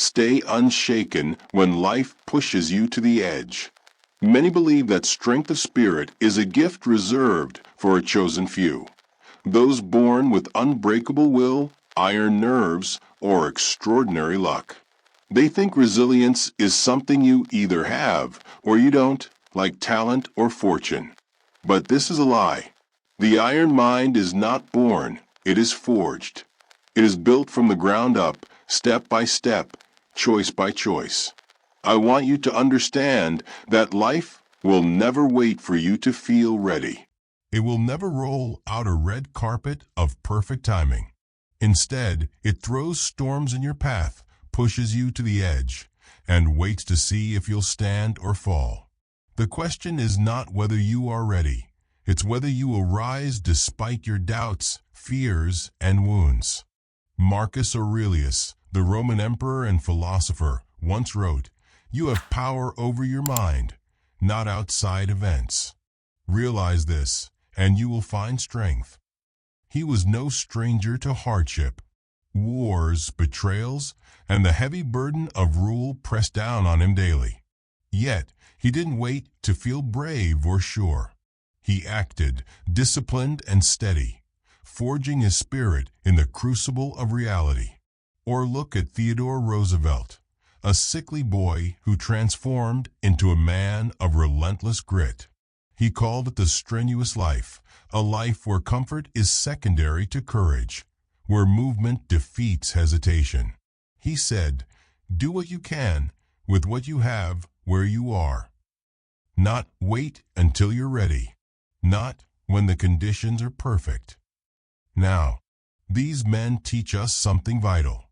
Stay unshaken when life pushes you to the edge. Many believe that strength of spirit is a gift reserved for a chosen few. Those born with unbreakable will, iron nerves, or extraordinary luck. They think resilience is something you either have or you don't, like talent or fortune. But this is a lie. The iron mind is not born, it is forged. It is built from the ground up, step by step, choice by choice. I want you to understand that life will never wait for you to feel ready. It will never roll out a red carpet of perfect timing. Instead, it throws storms in your path, pushes you to the edge, and waits to see if you'll stand or fall. The question is not whether you are ready. It's whether you will rise despite your doubts, fears, and wounds. Marcus Aurelius, the Roman emperor and philosopher, once wrote, "You have power over your mind, not outside events." Realize this, and you will find strength. He was no stranger to hardship. Wars, betrayals, and the heavy burden of rule pressed down on him daily. Yet, he didn't wait to feel brave or sure. He acted, disciplined and steady, forging his spirit in the crucible of reality. Or look at Theodore Roosevelt, a sickly boy who transformed into a man of relentless grit. He called it the strenuous life, a life where comfort is secondary to courage, where movement defeats hesitation. He said, "Do what you can with what you have where you are. Not wait until you're ready, not when the conditions are perfect." Now, these men teach us something vital.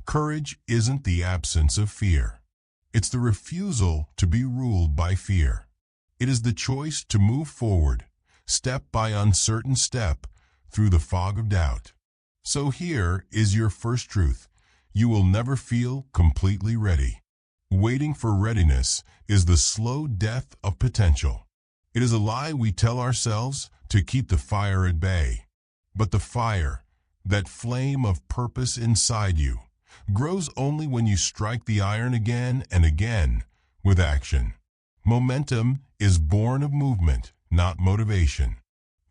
Courage isn't the absence of fear. It's the refusal to be ruled by fear. It is the choice to move forward, step by uncertain step, through the fog of doubt. So here is your first truth. You will never feel completely ready. Waiting for readiness is the slow death of potential. It is a lie we tell ourselves to keep the fire at bay. But the fire, that flame of purpose inside you, grows only when you strike the iron again and again with action. Momentum is born of movement, not motivation.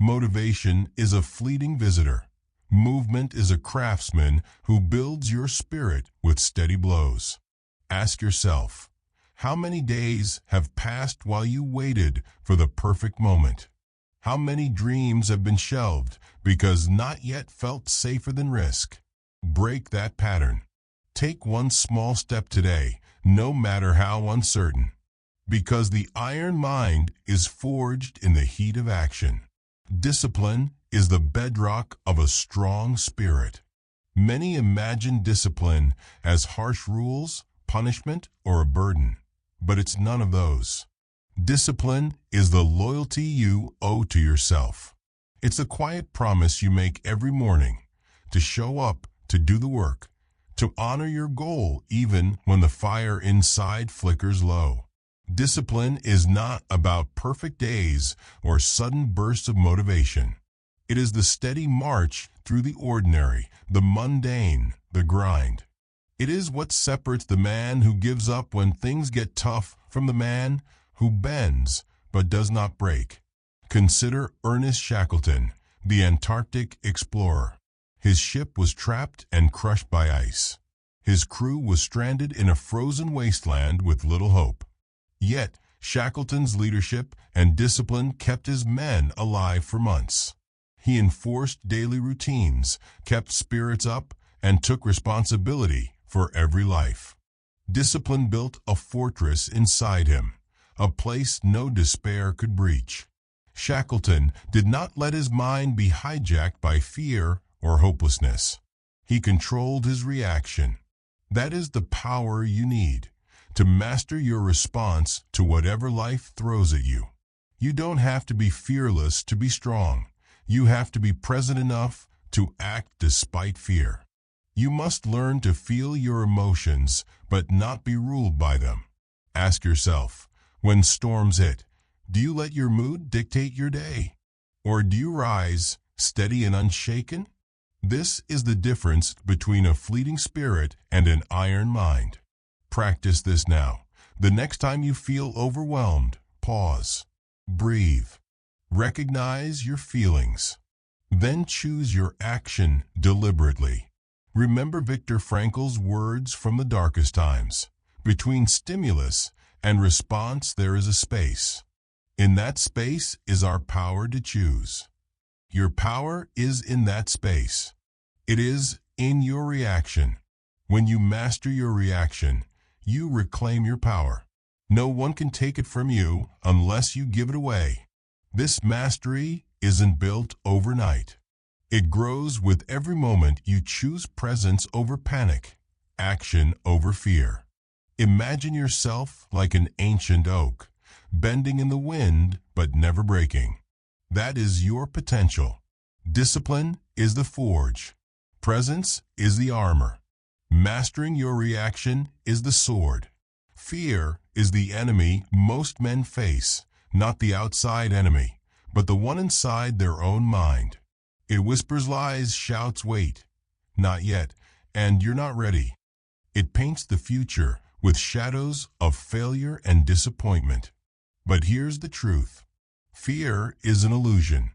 Motivation is a fleeting visitor. Movement is a craftsman who builds your spirit with steady blows. Ask yourself, how many days have passed while you waited for the perfect moment? How many dreams have been shelved because not yet felt safer than risk? Break that pattern. Take one small step today, no matter how uncertain. Because the iron mind is forged in the heat of action. Discipline is the bedrock of a strong spirit. Many imagine discipline as harsh rules, punishment, or a burden, but it's none of those. Discipline is the loyalty you owe to yourself. It's a quiet promise you make every morning to show up, to do the work, to honor your goal even when the fire inside flickers low. Discipline is not about perfect days or sudden bursts of motivation. It is the steady march through the ordinary, the mundane, the grind. It is what separates the man who gives up when things get tough from the man who bends but does not break. Consider Ernest Shackleton, the Antarctic explorer. His ship was trapped and crushed by ice. His crew was stranded in a frozen wasteland with little hope. Yet, Shackleton's leadership and discipline kept his men alive for months. He enforced daily routines, kept spirits up, and took responsibility for every life. Discipline built a fortress inside him, a place no despair could breach. Shackleton did not let his mind be hijacked by fear or hopelessness. He controlled his reaction. That is the power you need to master your response to whatever life throws at you. You don't have to be fearless to be strong. You have to be present enough to act despite fear. You must learn to feel your emotions, but not be ruled by them. Ask yourself, when storms hit, do you let your mood dictate your day? Or do you rise, steady and unshaken? This is the difference between a fleeting spirit and an iron mind. Practice this now. The next time you feel overwhelmed, pause, breathe, recognize your feelings. Then choose your action deliberately. Remember Viktor Frankl's words from the darkest times. Between stimulus and response there is a space. In that space is our power to choose. Your power is in that space. It is in your reaction. When you master your reaction, you reclaim your power. No one can take it from you unless you give it away. This mastery isn't built overnight. It grows with every moment you choose presence over panic, action over fear. Imagine yourself like an ancient oak, bending in the wind but never breaking. That is your potential. Discipline is the forge. Presence is the armor. Mastering your reaction is the sword. Fear is the enemy most men face, not the outside enemy, but the one inside their own mind. It whispers lies, shouts wait, not yet, and you're not ready. It paints the future with shadows of failure and disappointment. But here's the truth. Fear is an illusion,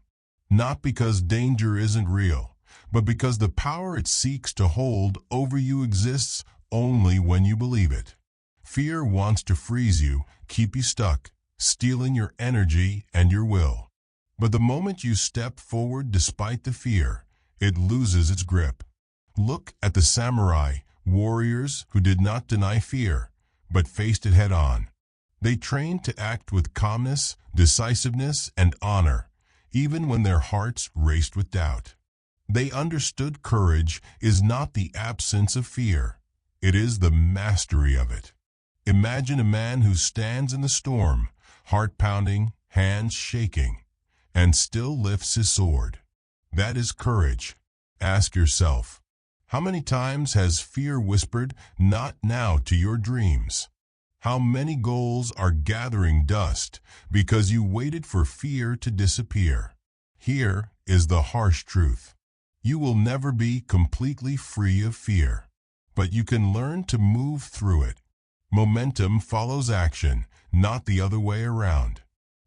not because danger isn't real, but because the power it seeks to hold over you exists only when you believe it. Fear wants to freeze you, keep you stuck, stealing your energy and your will. But the moment you step forward despite the fear, it loses its grip. Look at the samurai, warriors who did not deny fear, but faced it head on. They trained to act with calmness, decisiveness, and honor, even when their hearts raced with doubt. They understood courage is not the absence of fear. It is the mastery of it. Imagine a man who stands in the storm, heart pounding, hands shaking, and still lifts his sword. That is courage. Ask yourself, how many times has fear whispered, "Not now," to your dreams? How many goals are gathering dust because you waited for fear to disappear? Here is the harsh truth. You will never be completely free of fear, but you can learn to move through it. Momentum follows action, not the other way around.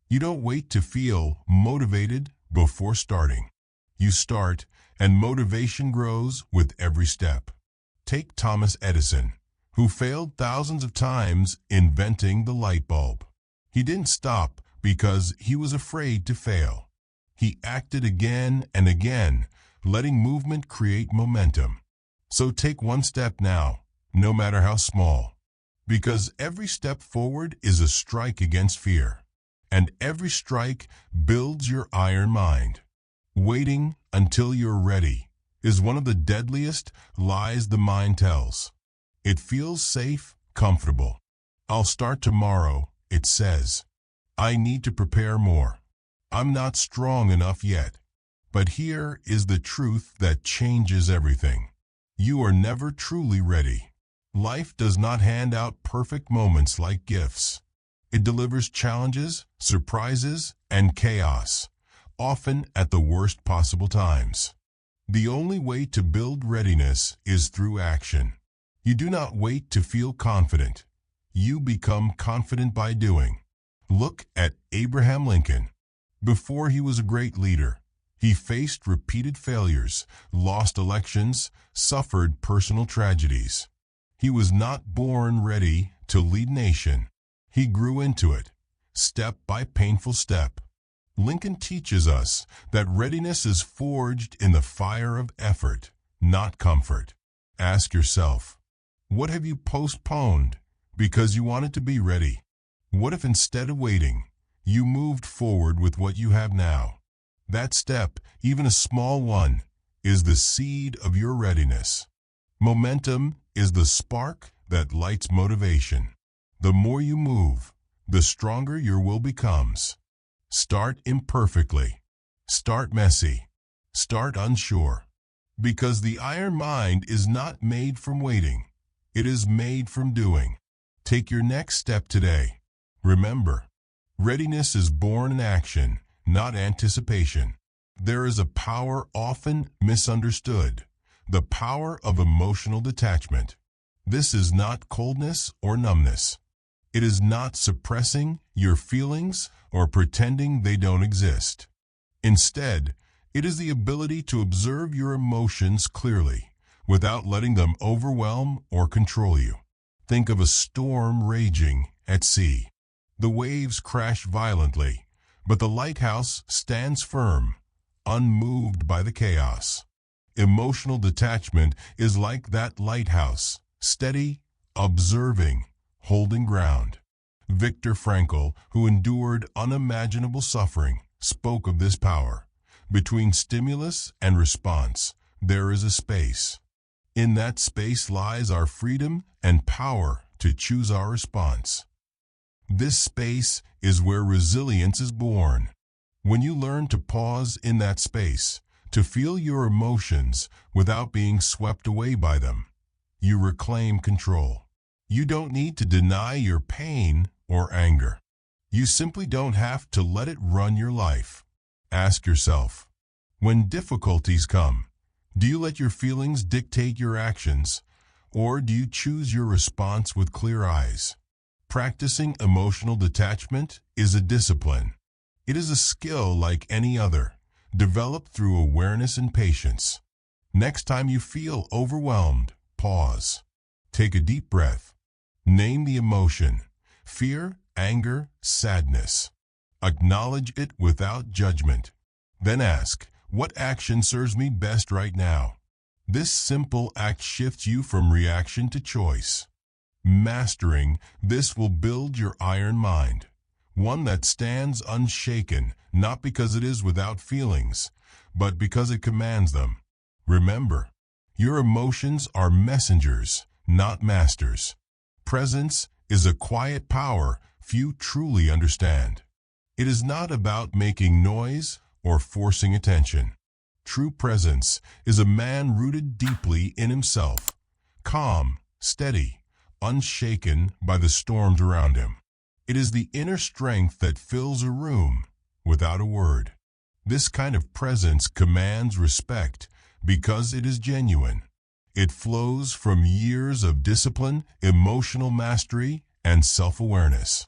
You don't wait to feel motivated before starting. You start, and motivation grows with every step. Take Thomas Edison, who failed thousands of times inventing the light bulb. He didn't stop because he was afraid to fail. He acted again and again, letting movement create momentum. So take one step now, no matter how small, because every step forward is a strike against fear, and every strike builds your iron mind. Waiting until you're ready is one of the deadliest lies the mind tells. It feels safe, comfortable. I'll start tomorrow, it says. I need to prepare more. I'm not strong enough yet. But here is the truth that changes everything. You are never truly ready. Life does not hand out perfect moments like gifts. It delivers challenges, surprises, and chaos, often at the worst possible times. The only way to build readiness is through action. You do not wait to feel confident. You become confident by doing. Look at Abraham Lincoln. Before he was a great leader, he faced repeated failures, lost elections, suffered personal tragedies. He was not born ready to lead a nation. He grew into it, step by painful step. Lincoln teaches us that readiness is forged in the fire of effort, not comfort. Ask yourself, what have you postponed because you wanted to be ready? What if instead of waiting, you moved forward with what you have now? That step, even a small one, is the seed of your readiness. Momentum is the spark that lights motivation. The more you move, the stronger your will becomes. Start imperfectly. Start messy. Start unsure. Because the iron mind is not made from waiting. It is made from doing. Take your next step today. Remember, readiness is born in action, not anticipation. There is a power often misunderstood, the power of emotional detachment. This is not coldness or numbness. It is not suppressing your feelings or pretending they don't exist. Instead, it is the ability to observe your emotions clearly, without letting them overwhelm or control you. Think of a storm raging at sea. The waves crash violently, but the lighthouse stands firm, unmoved by the chaos. Emotional detachment is like that lighthouse, steady, observing, holding ground. Viktor Frankl, who endured unimaginable suffering, spoke of this power. Between stimulus and response, there is a space. In that space lies our freedom and power to choose our response. This space is where resilience is born. When you learn to pause in that space, to feel your emotions without being swept away by them, you reclaim control. You don't need to deny your pain or anger. You simply don't have to let it run your life. Ask yourself, when difficulties come, do you let your feelings dictate your actions, or do you choose your response with clear eyes? Practicing emotional detachment is a discipline. It is a skill like any other, developed through awareness and patience. Next time you feel overwhelmed, pause. Take a deep breath. Name the emotion: fear, anger, sadness. Acknowledge it without judgment. Then ask, what action serves me best right now? This simple act shifts you from reaction to choice. Mastering this will build your iron mind, one that stands unshaken, not because it is without feelings, but because it commands them. Remember, your emotions are messengers, not masters. Presence is a quiet power few truly understand. It is not about making noise or forcing attention. True presence is a man rooted deeply in himself, calm, steady, unshaken by the storms around him. It is the inner strength that fills a room without a word. This kind of presence commands respect because it is genuine. It flows from years of discipline, emotional mastery, and self-awareness.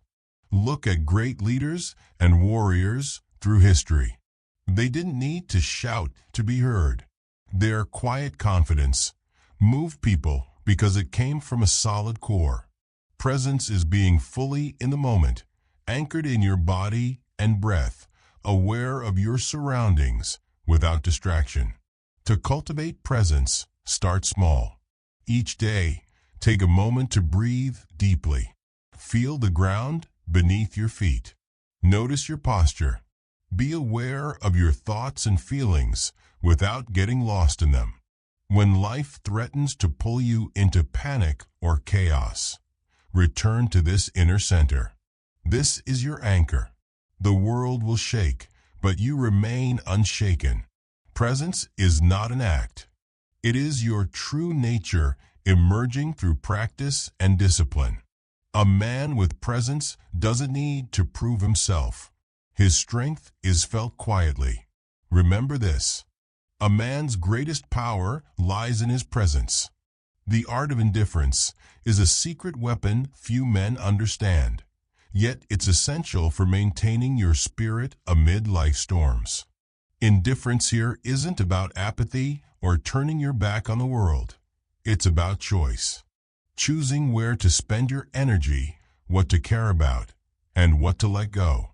Look at great leaders and warriors through history. They didn't need to shout to be heard. Their quiet confidence moved people because it came from a solid core. Presence is being fully in the moment, anchored in your body and breath, aware of your surroundings without distraction. To cultivate presence, start small. Each day, take a moment to breathe deeply. Feel the ground beneath your feet. Notice your posture. Be aware of your thoughts and feelings without getting lost in them. When life threatens to pull you into panic or chaos, return to this inner center. This is your anchor. The world will shake, but you remain unshaken. Presence is not an act. It is your true nature emerging through practice and discipline. A man with presence doesn't need to prove himself. His strength is felt quietly. Remember this: a man's greatest power lies in his presence. The art of indifference is a secret weapon few men understand, yet it's essential for maintaining your spirit amid life storms. Indifference here isn't about apathy or turning your back on the world. It's about choice. Choosing where to spend your energy, what to care about, and what to let go.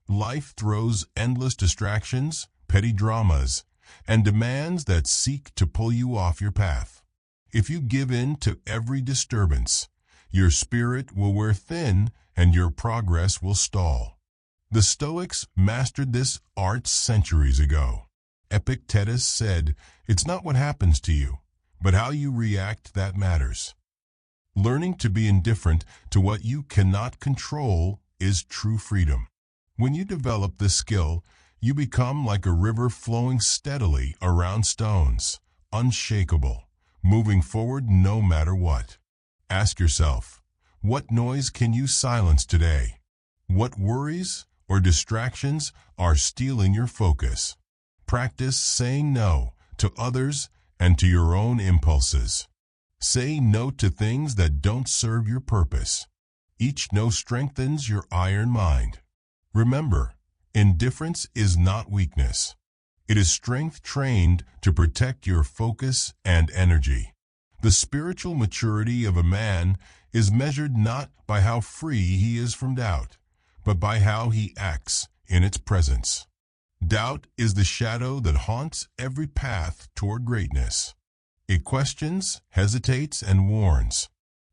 Life throws endless distractions, petty dramas, and demands that seek to pull you off your path. If you give in to every disturbance, your spirit will wear thin and your progress will stall. The Stoics mastered this art centuries ago. Epictetus said, "It's not what happens to you, but how you react that matters." Learning to be indifferent to what you cannot control is true freedom. When you develop this skill, you become like a river flowing steadily around stones, unshakable, moving forward no matter what. Ask yourself, what noise can you silence today? What worries or distractions are stealing your focus? Practice saying no to others and to your own impulses. Say no to things that don't serve your purpose. Each no strengthens your iron mind. Remember, indifference is not weakness. It is strength trained to protect your focus and energy. The spiritual maturity of a man is measured not by how free he is from doubt, but by how he acts in its presence. Doubt is the shadow that haunts every path toward greatness. It questions, hesitates, and warns.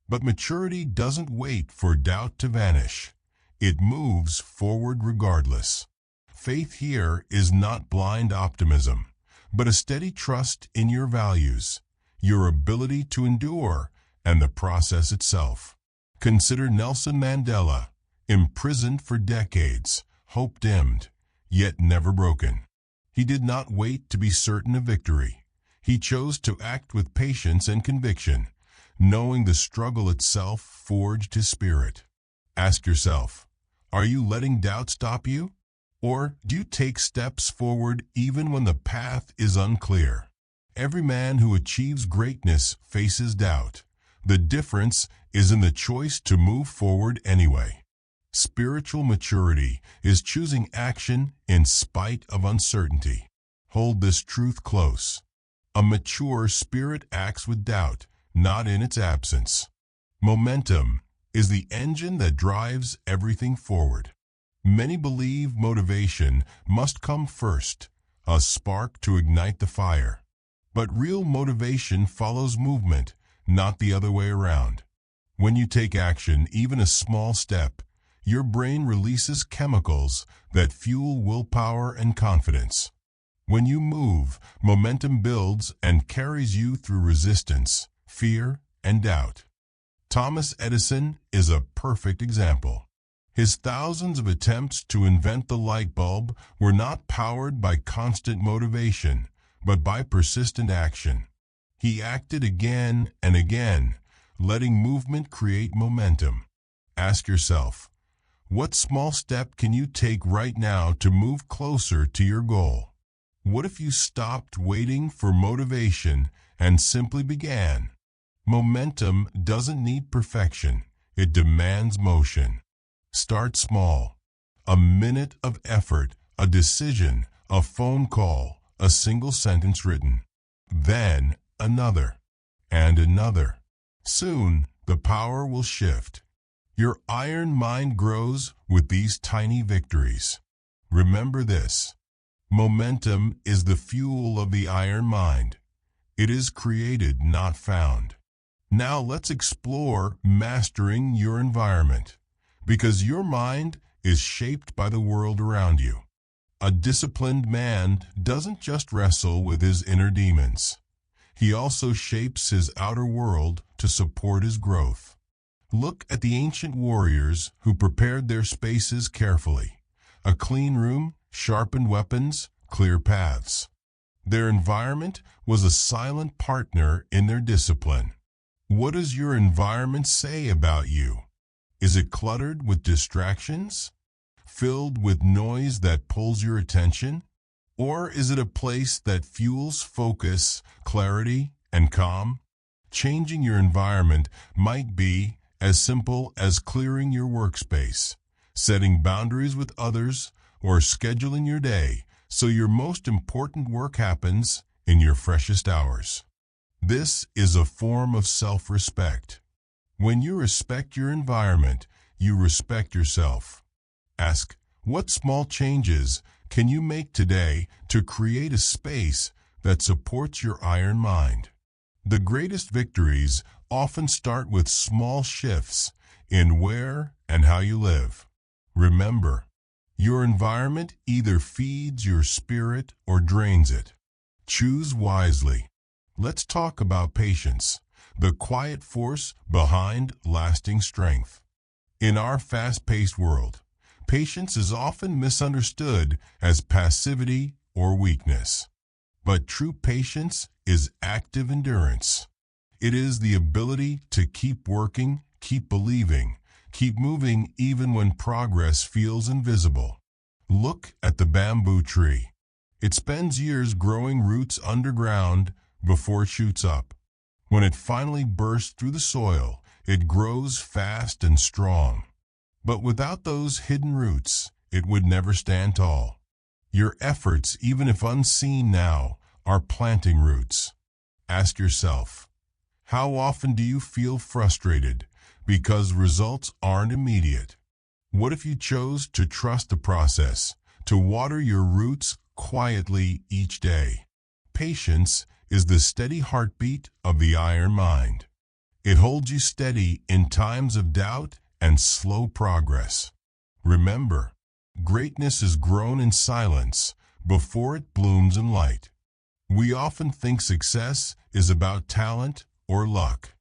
But maturity doesn't wait for doubt to vanish. It moves forward regardless. Faith here is not blind optimism, but a steady trust in your values, your ability to endure, and the process itself. Consider Nelson Mandela, imprisoned for decades, hope dimmed, yet never broken. He did not wait to be certain of victory. He chose to act with patience and conviction, knowing the struggle itself forged his spirit. Ask yourself, are you letting doubt stop you? Or do you take steps forward even when the path is unclear? Every man who achieves greatness faces doubt. The difference is in the choice to move forward anyway. Spiritual maturity is choosing action in spite of uncertainty. Hold this truth close. A mature spirit acts with doubt, not in its absence. Momentum is the engine that drives everything forward. Many believe motivation must come first, a spark to ignite the fire. But real motivation follows movement, not the other way around. When you take action, even a small step, your brain releases chemicals that fuel willpower and confidence. When you move, momentum builds and carries you through resistance, fear, and doubt. Thomas Edison is a perfect example. His thousands of attempts to invent the light bulb were not powered by constant motivation, but by persistent action. He acted again and again, letting movement create momentum. Ask yourself, what small step can you take right now to move closer to your goal? What if you stopped waiting for motivation and simply began? Momentum doesn't need perfection. It demands motion. Start small. A minute of effort, a decision, a phone call, a single sentence written. Then another, and another. Soon the power will shift. Your iron mind grows with these tiny victories. Remember this. Momentum is the fuel of the iron mind. It is created, not found. Now let's explore mastering your environment, because your mind is shaped by the world around you. A disciplined man doesn't just wrestle with his inner demons. He also shapes his outer world to support his growth. Look at the ancient warriors who prepared their spaces carefully. A clean room, sharpened weapons, clear paths. Their environment was a silent partner in their discipline. What does your environment say about you? Is it cluttered with distractions? Filled with noise that pulls your attention? Or is it a place that fuels focus, clarity, and calm? Changing your environment might be as simple as clearing your workspace, setting boundaries with others, or scheduling your day so your most important work happens in your freshest hours. This is a form of self-respect. When you respect your environment, you respect yourself. Ask, what small changes can you make today to create a space that supports your iron mind? The greatest victories often start with small shifts in where and how you live. Remember, your environment either feeds your spirit or drains it. Choose wisely. Let's talk about patience, the quiet force behind lasting strength. In our fast-paced world, patience is often misunderstood as passivity or weakness. But true patience is active endurance. It is the ability to keep working, keep believing, keep moving even when progress feels invisible. Look at the bamboo tree. It spends years growing roots underground before it shoots up. When it finally bursts through the soil, it grows fast and strong. But without those hidden roots, it would never stand tall. Your efforts, even if unseen now, are planting roots. Ask yourself, how often do you feel frustrated because results aren't immediate? What if you chose to trust the process, to water your roots quietly each day? Patience is the steady heartbeat of the iron mind. It holds you steady in times of doubt and slow progress. Remember, greatness is grown in silence before it blooms in light. We often think success is about talent or luck,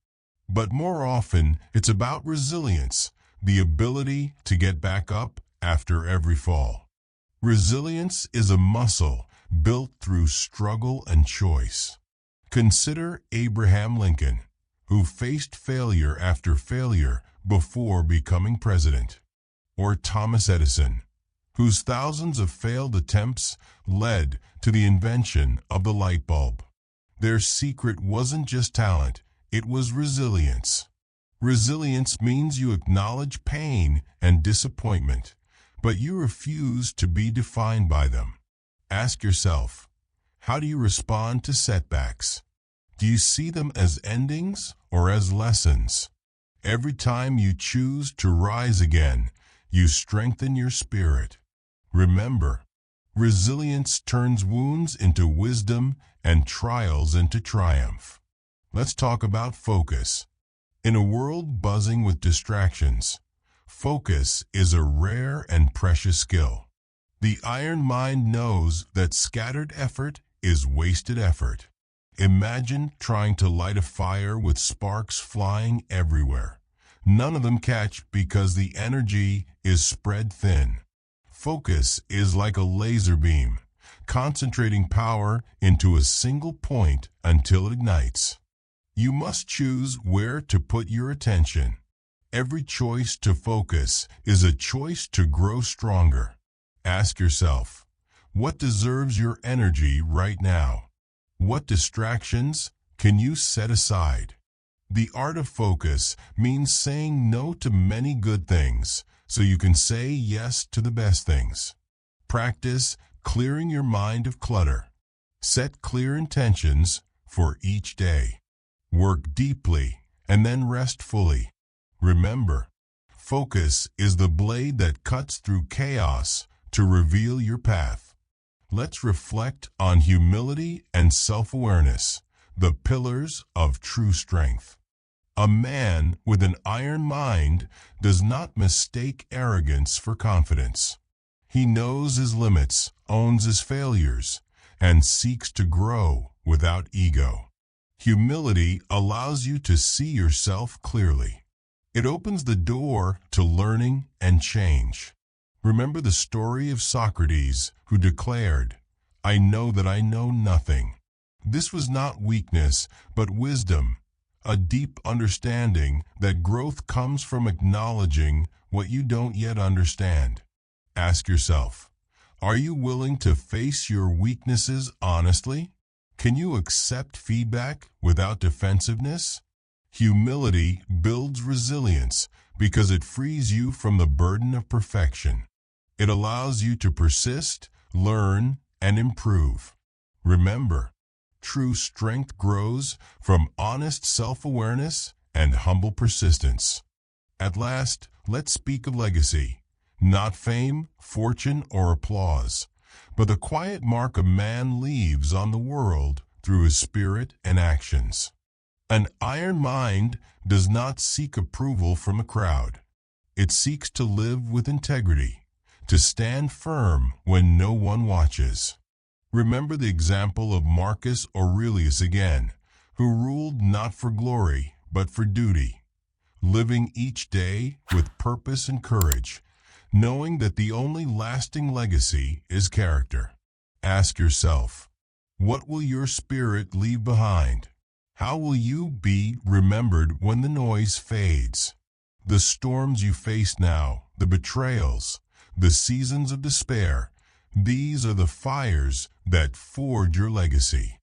but more often it's about resilience, the ability to get back up after every fall. Resilience is a muscle built through struggle and choice. Consider Abraham Lincoln, who faced failure after failure before becoming president, or Thomas Edison, whose thousands of failed attempts led to the invention of the light bulb. Their secret wasn't just talent, it was resilience. Resilience means you acknowledge pain and disappointment, but you refuse to be defined by them. Ask yourself, how do you respond to setbacks? Do you see them as endings or as lessons? Every time you choose to rise again, you strengthen your spirit. Remember, resilience turns wounds into wisdom and trials into triumph. Let's talk about focus. In a world buzzing with distractions, focus is a rare and precious skill. The iron mind knows that scattered effort is wasted effort. Imagine trying to light a fire with sparks flying everywhere. None of them catch because the energy is spread thin. Focus is like a laser beam, concentrating power into a single point until it ignites. You must choose where to put your attention. Every choice to focus is a choice to grow stronger. Ask yourself, what deserves your energy right now? What distractions can you set aside? The art of focus means saying no to many good things so you can say yes to the best things. Practice clearing your mind of clutter. Set clear intentions for each day. Work deeply and then rest fully. Remember, focus is the blade that cuts through chaos to reveal your path. Let's reflect on humility and self-awareness, the pillars of true strength. A man with an iron mind does not mistake arrogance for confidence. He knows his limits, owns his failures, and seeks to grow without ego. Humility allows you to see yourself clearly. It opens the door to learning and change. Remember the story of Socrates, who declared, "I know that I know nothing." This was not weakness, but wisdom, a deep understanding that growth comes from acknowledging what you don't yet understand. Ask yourself, are you willing to face your weaknesses honestly? Can you accept feedback without defensiveness? Humility builds resilience because it frees you from the burden of perfection. It allows you to persist, learn, and improve. Remember, true strength grows from honest self-awareness and humble persistence. At last, let's speak of legacy, not fame, fortune, or applause, but the quiet mark a man leaves on the world through his spirit and actions. An iron mind does not seek approval from a crowd. It seeks to live with integrity, to stand firm when no one watches. Remember the example of Marcus Aurelius again, who ruled not for glory, but for duty, living each day with purpose and courage, knowing that the only lasting legacy is character. Ask yourself, what will your spirit leave behind? How will you be remembered when the noise fades? The storms you face now, the betrayals, the seasons of despair, these are the fires that forge your legacy.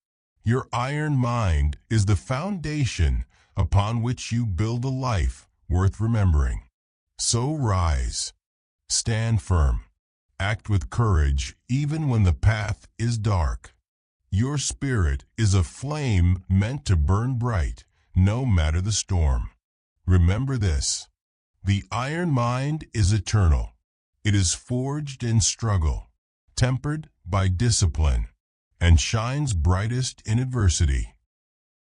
Your iron mind is the foundation upon which you build a life worth remembering. So rise, stand firm, act with courage even when the path is dark. Your spirit is a flame meant to burn bright, no matter the storm. Remember this: the iron mind is eternal. It is forged in struggle, tempered by discipline, and shines brightest in adversity.